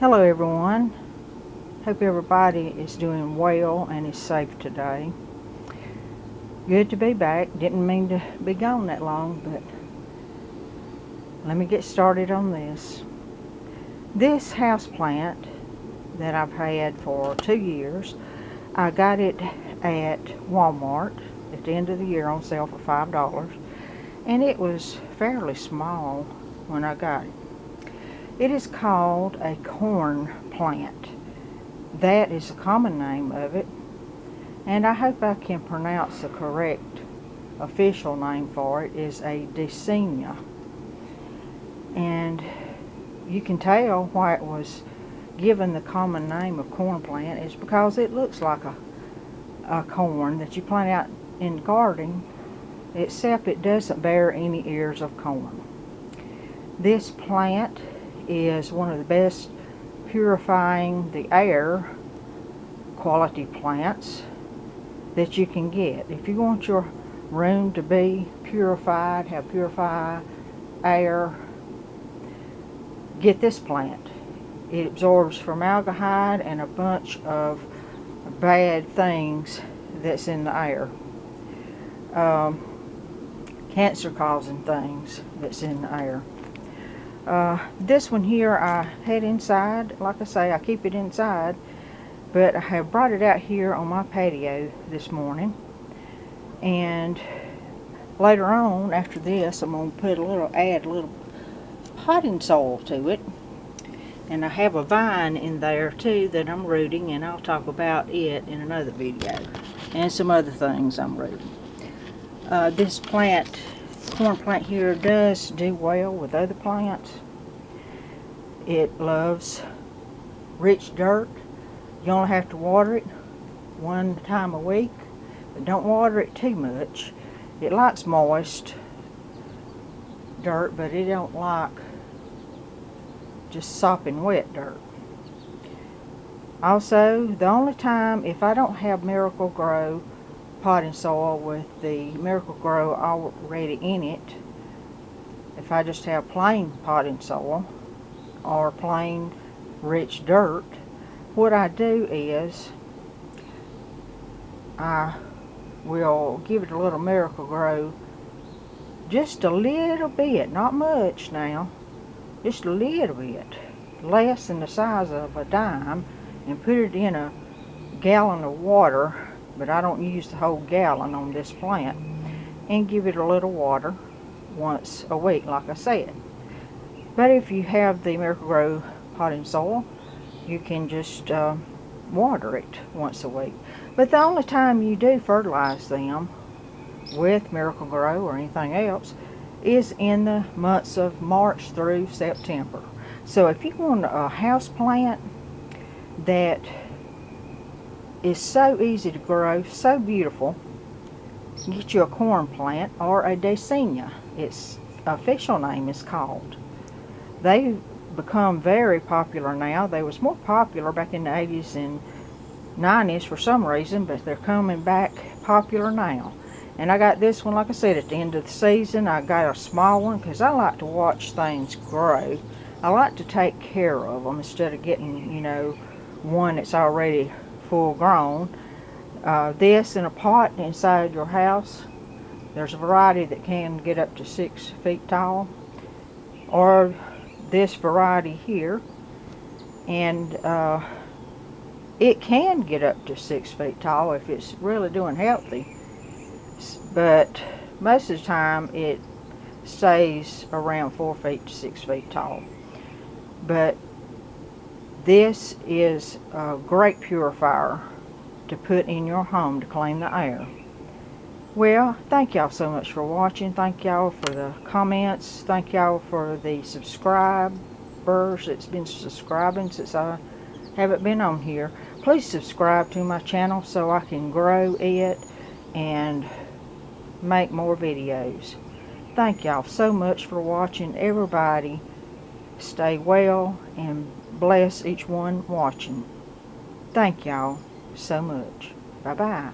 Hello everyone. Hope everybody is doing well and is safe today. Good to be back. Didn't mean to be gone that long, but let me get started on this. This houseplant that I've had for 2 years, I got it at Walmart at the end of the year on sale for $5, and it was fairly small when I got it. It is called a corn plant. That is the common name of it, and I hope I can pronounce the correct official name for it is a Dracaena. And you can tell why it was given the common name of corn plant is because it looks like a corn that you plant out in the garden, except it doesn't bear any ears of corn. This plant is one of the best purifying the air quality plants that you can get. If you want your room to be purified, have purified air, get this plant. It absorbs formaldehyde and a bunch of bad things that's in the air. Cancer causing things that's in the air. This one here I had inside. Like I say, I keep it inside, but I have brought it out here on my patio this morning, and later on after this I'm going to add a little potting soil to it, and I have a vine in there too that I'm rooting, and I'll talk about it in another video, and some other things I'm rooting. This corn plant here does do well with other plants. It loves rich dirt. You only have to water it one time a week, but don't water it too much. It likes moist dirt, but it don't like just sopping wet dirt. Also, the only time, if I don't have Miracle-Gro potting soil with the Miracle-Gro already in it, if I just have plain potting soil or plain rich dirt, what I do is I will give it a little Miracle-Gro, just a little bit, not much now, just a little bit, less than the size of a dime, and put it in a gallon of water, but I don't use the whole gallon on this plant, and give it a little water once a week, like I said. But if you have the Miracle-Gro potting soil, you can just water it once a week. But the only time you do fertilize them with Miracle-Gro or anything else is in the months of March through September. So if you want a house plant that is so easy to grow, so beautiful, get you a corn plant or a Dracaena. Its official name is called. They've become very popular now. They was more popular back in the 80s and 90s for some reason, but they're coming back popular now. And I got this one, like I said, at the end of the season. I got a small one because I like to watch things grow. I like to take care of them instead of getting, you know, one that's already full grown. This in a pot inside your house, there's a variety that can get up to 6 feet tall, or this variety here, and it can get up to 6 feet tall if it's really doing healthy, but most of the time it stays around 4 feet to 6 feet tall. But this is a great purifier to put in your home to clean the air. Well, thank y'all so much for watching. Thank y'all for the comments. Thank y'all for the subscribers that's been subscribing since I haven't been on here. Please subscribe to my channel so I can grow it and make more videos. Thank y'all so much for watching. Everybody stay well and bless each one watching. Thank y'all so much. Bye-bye.